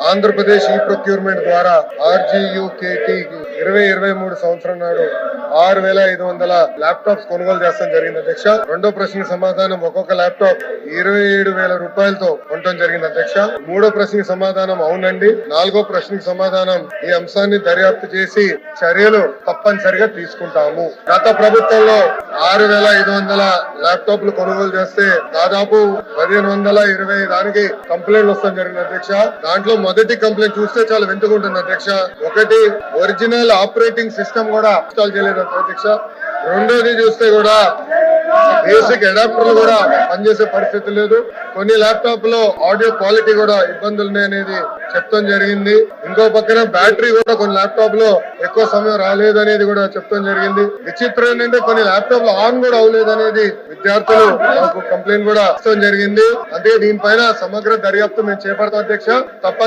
ఆంధ్రప్రదేశ్ ఈ ప్రొక్యూర్మెంట్ ద్వారా RGUKT 2023 సంవత్సరం నాడు 6,500 ల్యాప్టాప్స్ కొనుగోలు చేస్తాం జరిగింది అధ్యక్ష. రెండో ప్రశ్నకు సమాధానం ఒక్కొక్క ల్యాప్టాప్ 27,000 రూపాయలతో కొనడం జరిగింది అధ్యక్ష. మూడో ప్రశ్నకు సమాధానం అవునండి. నాలుగో ప్రశ్నకు సమాధానం ఈ అంశాన్ని దర్యాప్తు చేసి చర్యలు తప్పనిసరిగా తీసుకుంటాము. గత ప్రభుత్వంలో 6,500 ల్యాప్టాప్లు కొనుగోలు చేస్తే దాదాపు 1,120 దానికి కంప్లైంట్లు వస్తాం జరిగింది అధ్యక్ష. దాంట్లో మొదటి కంప్లైంట్ చూస్తే చాలా వింటుకుంటుంది అధ్యక్ష. ఒకటి, ఒరిజినల్ ఆపరేటింగ్ సిస్టమ్ కూడా ఇన్స్టాల్ చేయలేదు అధ్యక్ష. రెండోది చూస్తే కూడా బేసిక్ అడాప్టర్లు కూడా పనిచేసే పరిస్థితి లేదు. కొన్ని ల్యాప్టాప్ లో ఆడియో క్వాలిటీ కూడా ఇబ్బందులు ఉన్నాయనేది చెప్తాం జరిగింది. ఇంకో పక్కన బ్యాటరీ కూడా కొన్ని ల్యాప్టాప్ లో ఎక్కువ సమయం రాలేదు అనేది కూడా చెప్తాం జరిగింది. విచిత్రం ఏంటంటే కొన్ని ల్యాప్టాప్ లో ఆన్ కూడా అవ్వలేదు అనేది విద్యార్థులు మాకు కంప్లైంట్ కూడా ఇస్తాం జరిగింది. అదే దీనిపైన సమగ్ర దర్యాప్తు మేము చేపడతాం అధ్యక్ష. తప్పని